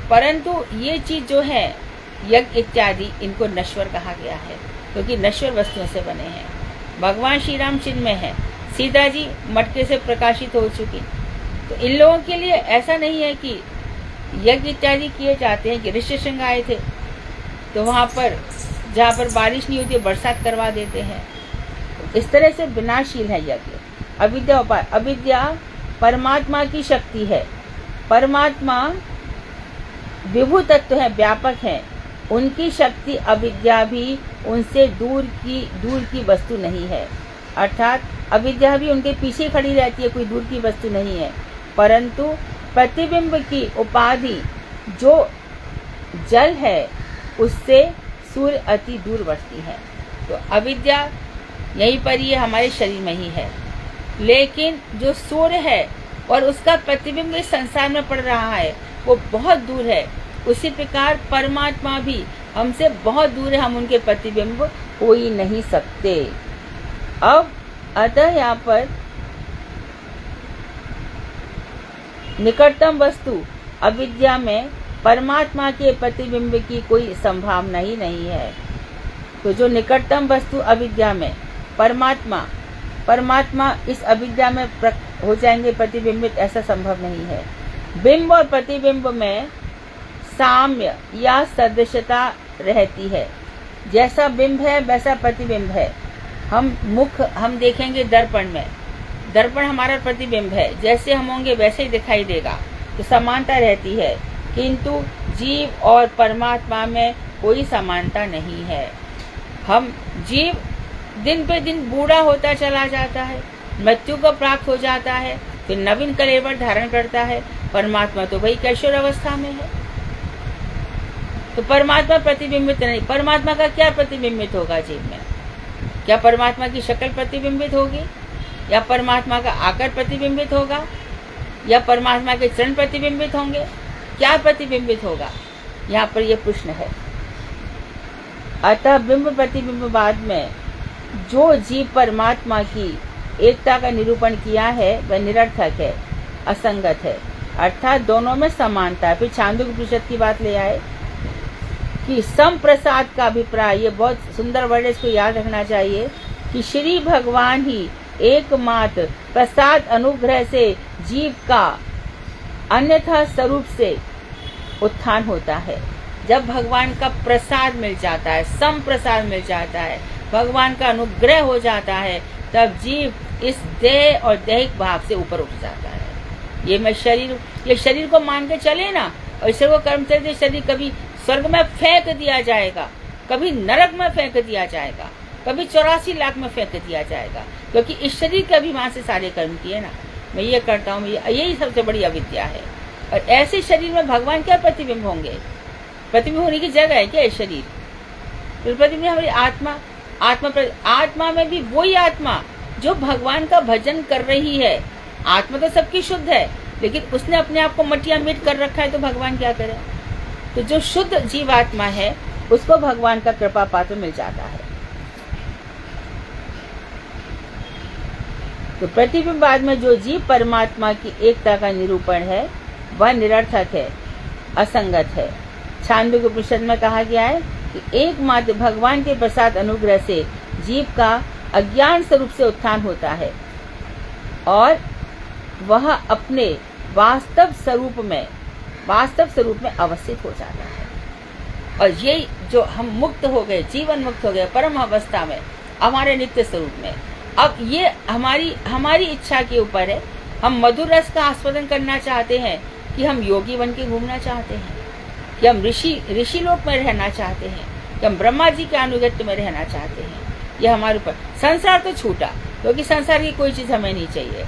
परंतु ये चीज जो है यज्ञ इत्यादि इनको नश्वर कहा गया है, क्योंकि नश्वर वस्तुओं से बने हैं। भगवान श्री राम चिन्मय है, सीता जी मटके से प्रकाशित हो चुकी। तो इन लोगों के लिए ऐसा नहीं है कि यज्ञ इत्यादि किए जाते हैं कि ऋषिशृंग आए थे तो वहां पर जहाँ पर बारिश नहीं होती बरसात करवा देते हैं। तो इस तरह से विनाशशील है यज्ञ। अविद्या परमात्मा की शक्ति है। परमात्मा विभु तत्व है, व्यापक है। उनकी शक्ति अविद्या भी उनसे दूर की वस्तु नहीं है। अर्थात अविद्या भी उनके पीछे खड़ी रहती है, कोई दूर की वस्तु नहीं है। परंतु प्रतिबिंब की उपाधि जो जल है उससे सूर्य अति दूर बढ़ती है। तो अविद्या यहीं पर ही हमारे शरीर में ही है, लेकिन जो सूर्य है और उसका प्रतिबिंब इस संसार में पड़ रहा है वो बहुत दूर है। उसी प्रकार परमात्मा भी हमसे बहुत दूर है, हम उनके प्रतिबिंब हो ही नहीं सकते। अब अतः यहाँ पर निकटतम वस्तु अविद्या में परमात्मा के प्रतिबिंब की कोई संभावना ही नहीं है। तो जो निकटतम वस्तु अविद्या में परमात्मा इस अविद्या में हो जाएंगे प्रतिबिंबित, ऐसा संभव नहीं है। बिंब और प्रतिबिंब में साम्य या सदृशता रहती है। जैसा बिंब है वैसा प्रतिबिंब है। हम देखेंगे दर्पण में, दर्पण हमारा प्रतिबिंब है, जैसे हम होंगे वैसे ही दिखाई देगा, तो समानता रहती है। किंतु जीव और परमात्मा में कोई समानता नहीं है। हम जीव दिन पे दिन बूढ़ा होता चला जाता है, मृत्यु को प्राप्त हो जाता है, फिर नवीन कलेवर धारण करता है। परमात्मा तो वही किशोर अवस्था में है। तो परमात्मा प्रतिबिंबित नहीं। परमात्मा का क्या प्रतिबिंबित होगा जीव में? क्या परमात्मा की शक्ल प्रतिबिंबित होगी, या परमात्मा का आकार प्रतिबिंबित होगा, या परमात्मा के चरण प्रतिबिंबित होंगे? क्या प्रतिबिंबित होगा? यहाँ पर यह प्रश्न है। अतः बिंब प्रतिबिंबवाद में जो जीव परमात्मा की एकता का निरूपण किया है वह निरर्थक है, असंगत है। अर्थात दोनों में समानता है। फिर छांदोग्य उपनिषद की बात ले आए कि संप्रसाद का अभिप्राय, ये बहुत सुंदर वर्ड, इसको याद रखना चाहिए कि श्री भगवान ही एकमात्र प्रसाद अनुग्रह से जीव का अन्यथा स्वरूप से उत्थान होता है। जब भगवान का प्रसाद मिल जाता है, संप्रसाद मिल जाता है, भगवान का अनुग्रह हो जाता है, तब जीव इस देह और दैहिक भाव से ऊपर उठ जाता है। ये शरीर को मान के चले ना, और ईश्वर को कर्म करते शरीर कभी स्वर्ग में फेंक दिया जाएगा, कभी नरक में फेंक दिया जाएगा, कभी 84 लाख में फेंक दिया जाएगा, क्योंकि इस शरीर के अभिमान से सारे कर्म किए ना। मैं ये करता हूँ, यही सबसे बड़ी अविद्या है। और ऐसे शरीर में भगवान क्या प्रतिबिंब होंगे? प्रतिबिंब होने की जगह है क्या ये शरीर? तो प्रतिबिंब हमारी आत्मा में भी वही आत्मा जो भगवान का भजन कर रही है। आत्मा तो सबकी शुद्ध है, लेकिन उसने अपने आप को मटिया मिट कर रखा है, तो भगवान क्या करे? तो जो शुद्ध जीवात्मा है उसको भगवान का कृपा पात्र मिल जाता है। तो प्रतिबिंबवाद में जो जीव परमात्मा की एकता का निरूपण है वह निरर्थक है, असंगत है। छांदोग्य उपनिषद में कहा गया है कि एकमात्र भगवान के प्रसाद अनुग्रह से जीव का अज्ञान स्वरूप से उत्थान होता है और वह अपने वास्तव स्वरूप में अवस्थित हो जाता है। और ये जो हम मुक्त हो गए, जीवन मुक्त हो गए परम अवस्था में, हमारे नित्य स्वरूप में, अब ये हमारी इच्छा के ऊपर है। हम मधुर रस का आस्वादन करना चाहते हैं, कि हम योगी बन के घूमना चाहते हैं, कि हम ऋषि लोक में रहना चाहते हैं, कि हम ब्रह्मा जी के अनुगत्य में रहना चाहते हैं। ये हमारे ऊपर। संसार तो छूटा, क्योंकि संसार की कोई चीज हमें नहीं चाहिए।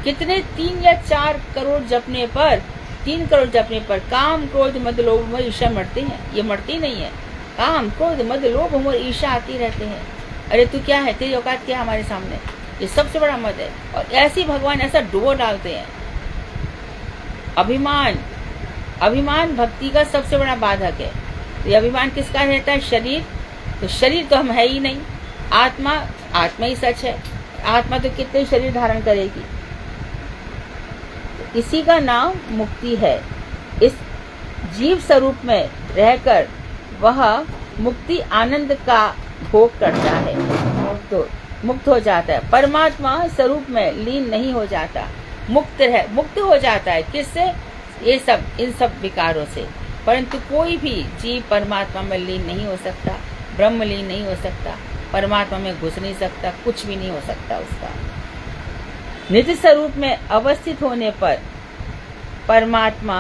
कितने 3 या 4 करोड़ जपने पर, 3 करोड़ जपने पर काम क्रोध मद लोभ मोह ईर्ष्या मरते हैं? ये मरती नहीं है। काम क्रोध मद लोभ मोह ईर्ष्या आती रहते हैं। अरे तू क्या है, तेरी औकात क्या है हमारे सामने? ये सबसे बड़ा मद है। और ऐसे भगवान ऐसा डुबो डालते हैं। अभिमान भक्ति का सबसे बड़ा बाधक है। तो ये अभिमान किसका रहता है? शरीर। तो शरीर तो हम है ही नहीं। आत्मा ही सच है। आत्मा तो कितने शरीर धारण करेगी? तो इसी का नाम मुक्ति है। इस जीव स्वरूप में रहकर वह मुक्ति आनंद का भोग करता है, तो मुक्त हो जाता है। परमात्मा स्वरूप में लीन नहीं हो जाता, मुक्त हो जाता है। किससे? इन सब विकारों से। परंतु कोई भी जीव परमात्मा में लीन नहीं हो सकता, ब्रह्म लीन नहीं हो सकता, परमात्मा में घुस नहीं सकता, कुछ भी नहीं हो सकता उसका। निज स्वरूप में अवस्थित होने पर परमात्मा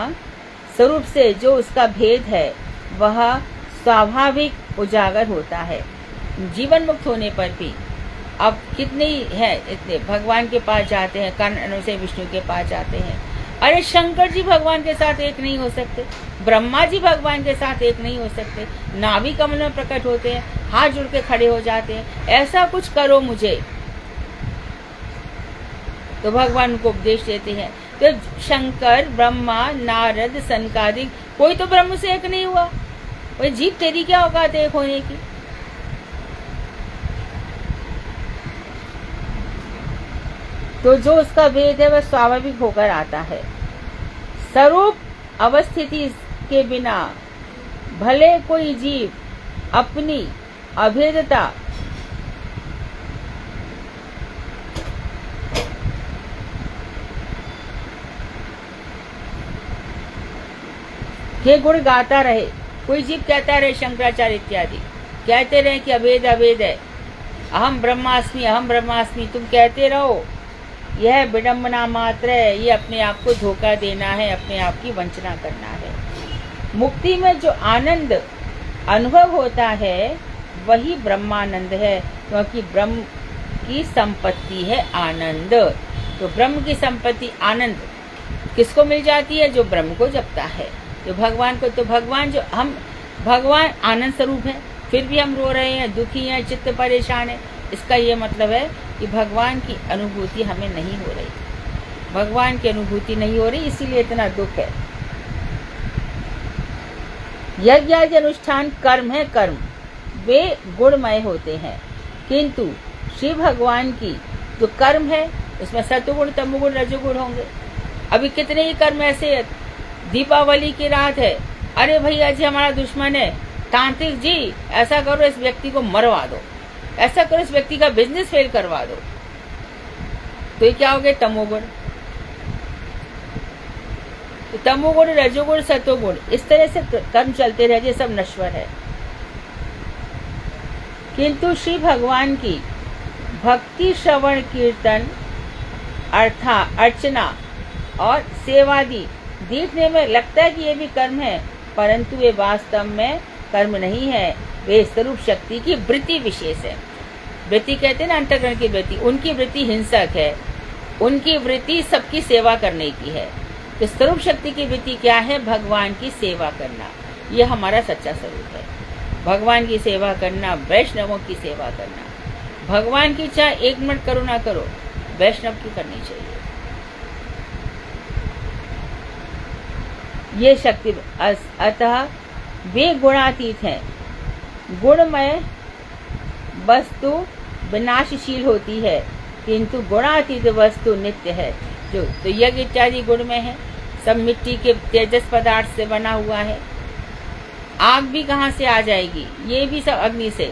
स्वरूप से जो उसका भेद है वह स्वाभाविक उजागर होता है। जीवन मुक्त होने पर भी अब कितने ही हैं, इतने भगवान के पास जाते हैं, कर्ण से विष्णु के पास जाते हैं। अरे शंकर जी भगवान के साथ एक नहीं हो सकते, ब्रह्मा जी भगवान के साथ एक नहीं हो सकते, नाभि कमल में प्रकट होते हैं, हाथ जुड़ के खड़े हो जाते हैं, ऐसा कुछ करो मुझे, तो भगवान उनको उपदेश देते हैं। तो शंकर, ब्रह्मा, नारद, सनकादिक, कोई तो ब्रह्म से एक नहीं हुआ। कोई जीव तेरी क्या औकात है एक होने की। तो जो उसका भेद है वह स्वाभाविक होकर आता है। स्वरूप अवस्थिति के बिना भले कोई जीव अपनी अभेदता के गुण गाता रहे, कोई जीव कहता रहे, शंकराचार्य इत्यादि कहते रहे कि अभेद अभेद है, अहम ब्रह्मास्मि, तुम कहते रहो, यह विडंबना मात्र है, ये अपने आप को धोखा देना है, अपने आप की वंचना करना है। मुक्ति में जो आनंद अनुभव होता है वही ब्रह्मानंद है, क्योंकि ब्रह्म की संपत्ति है आनंद। तो ब्रह्म की संपत्ति आनंद किसको मिल जाती है? जो ब्रह्म को जपता है, जो भगवान को। तो भगवान आनंद स्वरूप है, फिर भी हम रो रहे हैं, दुखी हैं, चित्त परेशान है। इसका ये मतलब है कि भगवान की अनुभूति हमें नहीं हो रही, भगवान की अनुभूति नहीं हो रही, इसीलिए इतना दुख है। यज्ञ आदि अनुष्ठान कर्म है, कर्म वे गुणमय होते हैं, किंतु श्री भगवान की जो कर्म है उसमें सतुगुण, तमोगुण, रजोगुण होंगे। अभी कितने ही कर्म ऐसे, दीपावली की रात है, अरे भैया जी हमारा दुश्मन है, तांत्रिक जी ऐसा करो इस व्यक्ति को मरवा दो, ऐसा करो इस व्यक्ति का बिजनेस फेल करवा दो, तो ये क्या हो गए? तमोगुण। तो तमोगुण, रजोगुण, सतोगुण, इस तरह से कर्म चलते रह गए, सब नश्वर है। किंतु श्री भगवान की भक्ति, श्रवण, कीर्तन, अर्चना और सेवादि देखने में लगता है कि ये भी कर्म है, परंतु वे वास्तव में कर्म नहीं है, वे स्वरूप शक्ति की वृत्ति विशेष है। वृत्ति कहते हैं ना अंतःकरण की वृत्ति, उनकी वृत्ति हिंसक है, उनकी वृत्ति सबकी सेवा करने की है। तो स्वरूप शक्ति की वृत्ति क्या है? भगवान की सेवा करना, यह हमारा सच्चा स्वरूप है। भगवान की सेवा करना, वैष्णवों की सेवा करना। भगवान की चाहे 1 मिनट करो ना करो, वैष्णव की करनी चाहिए। ये शक्ति, अतः वे गुणातीत हैं। गुणमय वस्तु विनाशशील होती है, किंतु गुणातीत वस्तु नित्य है। जो तो यज्ञ इत्यादि गुण में है, सब मिट्टी के तेजस पदार्थ से बना हुआ है। आग भी कहाँ से आ जाएगी? ये भी सब अग्नि से।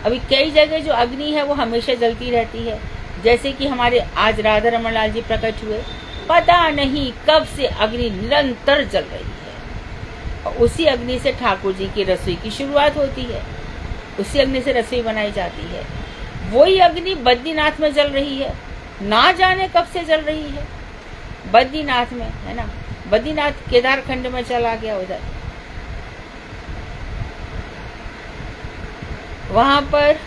अभी कई जगह जो अग्नि है वो हमेशा जलती रहती है, जैसे कि हमारे आज राधा रमन लाल जी प्रकट हुए, पता नहीं कब से अग्नि निरंतर जल रही है, और उसी अग्नि से ठाकुर जी की रसोई की शुरुआत होती है, उसी अग्नि से रसोई बनाई जाती है। वही अग्नि बद्रीनाथ में जल रही है, ना जाने कब से जल रही है, बद्रीनाथ में, है ना। बद्रीनाथ केदार खंड में चला गया उधर, वहां पर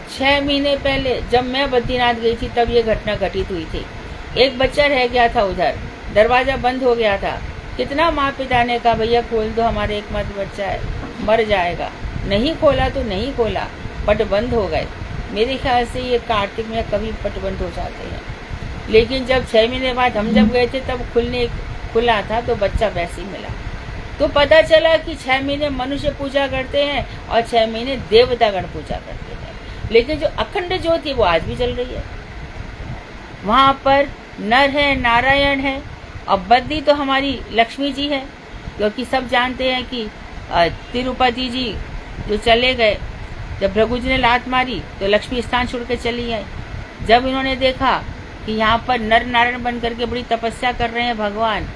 6 महीने पहले जब मैं बद्रीनाथ गई थी तब ये घटना घटित हुई थी। एक बच्चा रह गया था उधर, दरवाजा बंद हो गया था। कितना माँ पिता ने कहा भैया खोल दो, हमारे एकमात्र बच्चा है, मर जाएगा। नहीं खोला तो नहीं खोला, पट बंद हो गए। मेरे ख्याल से ये कार्तिक में कभी पट बंद हो जाते हैं, लेकिन जब 6 महीने बाद हम जब गए थे तब खुला था, तो बच्चा वैसे ही मिला। तो पता चला कि 6 महीने मनुष्य पूजा करते हैं और 6 महीने देवतागण पूजा करते हैं, लेकिन जो अखंड ज्योति वो आज भी जल रही है। वहां पर नर है, नारायण है, और बद्री तो हमारी लक्ष्मी जी है, क्योंकि सब जानते हैं कि तिरुपति जी जो चले गए, जब भृगु जी ने लात मारी तो लक्ष्मी स्थान छोड़ के चली आई। जब इन्होंने देखा कि यहाँ पर नर नारायण बन करके बड़ी तपस्या कर रहे हैं भगवान,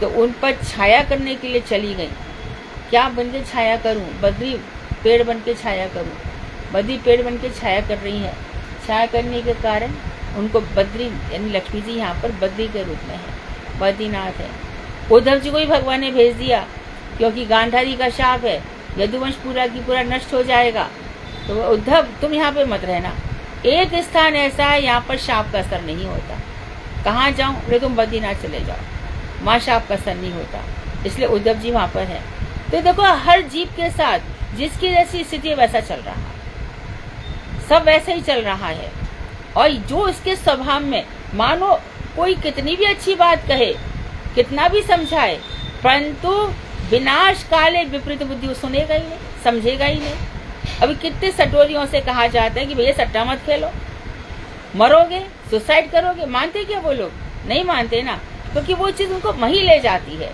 तो उन पर छाया करने के लिए चली गई। क्या बन के छाया करूं? बद्री पेड़ बन के छाया करूं। बद्री पेड़ बन के छाया कर रही है, छाया करने के कारण उनको बद्री, यानी लक्ष्मी जी यहाँ पर बद्री के रूप में है, बद्रीनाथ है। उद्धव जी को भी भगवान ने भेज दिया क्योंकि गांधारी का शाप है, यदुवंश पूरा की पूरा नष्ट हो जाएगा। तो उद्धव तुम यहाँ पे मत रहना, एक स्थान ऐसा है यहाँ पर शाप का असर नहीं होता। कहाँ जाऊँ? बोले तुम बद्रीनाथ चले जाओ, वहाँ शाप का असर नहीं होता, इसलिए उद्धव जी वहाँ पर है। तो देखो हर जीव के साथ जिसकी जैसी स्थिति वैसा चल रहा है, सब वैसे ही चल रहा है। और जो इसके स्वभाव में, मानो कोई कितनी भी अच्छी बात कहे, कितना भी समझाए, परंतु विनाश काले विपरीत बुद्धि, वो सुनेगा ही नहीं, समझेगा ही नहीं। अभी कितने सटोरियों से कहा जाता है कि भैया सट्टा मत खेलो, मरोगे, सुसाइड करोगे, मानते क्या वो लोग? नहीं मानते ना, क्योंकि वो चीज उनको वहीं ले जाती है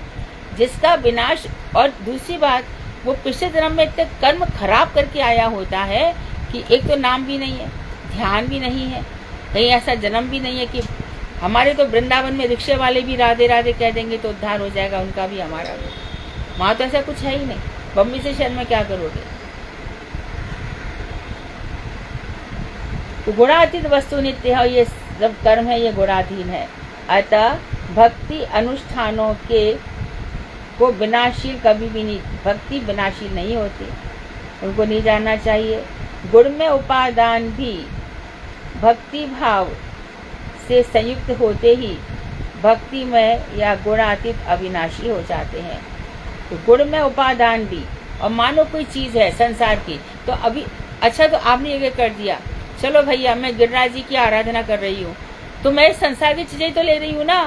जिसका विनाश। और दूसरी बात, वो पिछले जन्म में इतने कर्म खराब करके आया होता है कि एक तो नाम भी नहीं है, ध्यान भी नहीं है, कहीं ऐसा जन्म भी नहीं है कि हमारे तो वृंदावन में रिक्शे वाले भी राधे राधे कह देंगे तो उद्धार हो जाएगा उनका भी हमारा भी। वहां तो ऐसा कुछ है ही नहीं। बम्बई से शहर में क्या करोगे? तो गुणातीत वस्तु नित्य है, ये जब कर्म है ये गुणाधीन है। अतः भक्ति अनुष्ठानों के को विनाशील कभी भी नहीं, भक्ति विनाशील नहीं होती, उनको नहीं जानना चाहिए। गुण में उपादान भी भक्ति भाव से संयुक्त होते ही भक्ति में या गुणातीत अविनाशी हो जाते हैं। तो गुण में उपादान भी, और मानो कोई चीज है संसार की, तो अभी अच्छा तो आपने ये कर दिया, चलो भैया मैं गिरिराज जी की आराधना कर रही हूँ, तो मैं संसार की चीजें तो ले रही हूँ ना,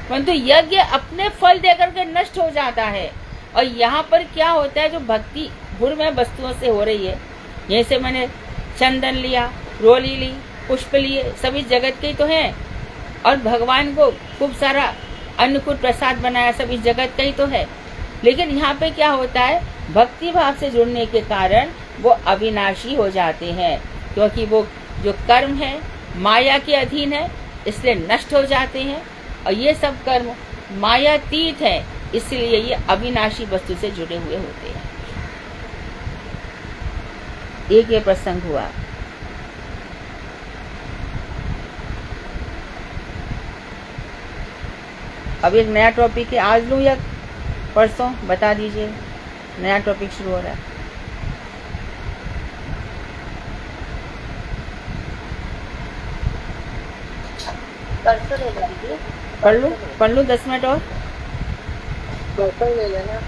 परंतु यज्ञ अपने फल देकर के नष्ट हो जाता है। और यहाँ पर क्या होता है, जो भक्ति गुण में वस्तुओं से हो रही है, यहीं से मैंने चंदन लिया, रोली ली, पुष्प लिए, सभी जगत के ही तो हैं, और भगवान को खूब सारा अन्नकूट प्रसाद बनाया, सभी जगत का ही तो है। लेकिन यहाँ पे क्या होता है, भक्ति भाव से जुड़ने के कारण वो अविनाशी हो जाते हैं, क्योंकि वो जो कर्म है माया के अधीन है, इसलिए नष्ट हो जाते हैं। और ये सब कर्म मायातीत है, इसलिए ये अविनाशी वस्तु से जुड़े हुए होते हैं। एक ये प्रसंग हुआ। अब एक नया टॉपिक है, आज लूं या परसों बता दीजिए, नया टॉपिक शुरू हो रहा है। परसों ले लीजिए, पढ़ लूं 10 मिनट और? परसों ले लेना।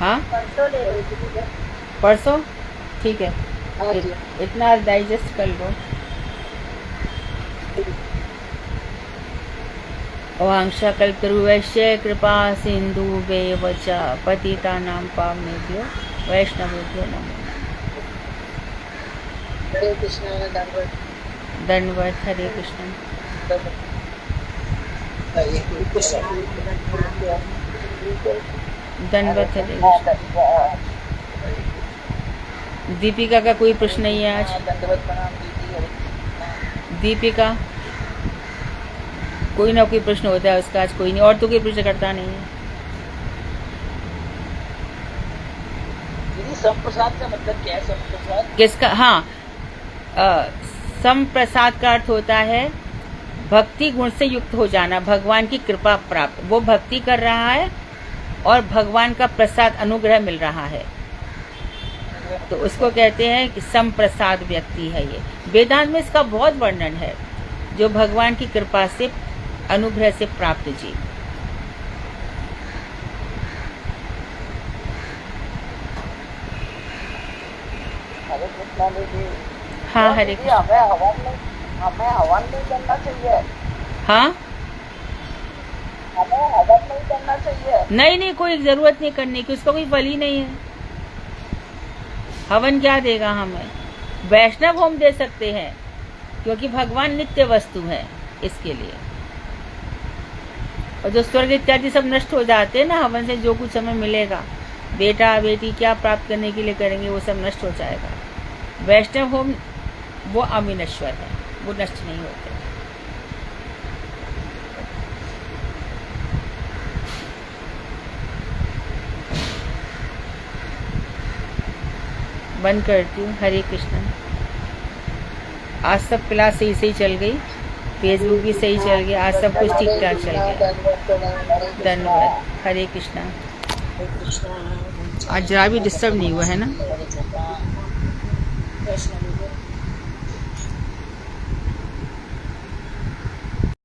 हाँ परसों ले लीजिए। परसों ठीक है, हाँ जी। इतना डाइजेस्ट कर लो। वांशा कल्पतरुवैश्य कृपा सिंधु वेवच पतितानां पावनेभ्यो वैष्णवेभ्यो नमो। हरे कृष्णा, दंडवत। दंडवत। हरे कृष्ण। दंडवत। हरे कृष्ण। दीपिका का कोई प्रश्न नहीं है आज? दंडवत प्रणाम दीदी। दीपिका, कोई ना कोई प्रश्न होता है उसका, आज कोई नहीं, और तो कोई प्रश्न करता नहीं है। दीदी संप्रसाद का मतलब क्या है? संप्रसाद किसका? हाँ, संप्रसाद का अर्थ होता है भक्ति गुण से युक्त हो जाना, भगवान की कृपा प्राप्त। वो भक्ति कर रहा है और भगवान का प्रसाद अनुग्रह मिल रहा है, तो उसको कहते हैं कि संप्रसाद व्यक्ति है। ये वेदांत में इसका बहुत वर्णन है, जो भगवान की कृपा से अनुग्रह से प्राप्त जीव। हाँ हरे कृष्ण। हमें हवन नहीं करना चाहिए। हाँ हमें हवन नहीं करना चाहिए। नहीं, कोई जरूरत नहीं करने की, उसका कोई फल ही नहीं है। हवन क्या देगा हमें? वैष्णव होम दे सकते हैं, क्योंकि भगवान नित्य वस्तु है इसके लिए। और जो स्वर्ग इत्यादि सब नष्ट हो जाते हैं ना हवन से, जो कुछ हमें मिलेगा, बेटा बेटी क्या प्राप्त करने के लिए करेंगे, वो सब नष्ट हो जाएगा। वैष्णव होम वो अविनश्वर है, वो नष्ट नहीं होते। बंद करती हूँ। हरे कृष्ण। आज सब क्लास सही चल गई, फेसबुक भी सही चल गया, आज सब कुछ ठीक ठाक चल गया। धन्यवाद। हरे कृष्णा। आज जरा भी डिस्टर्ब नहीं हुआ है ना।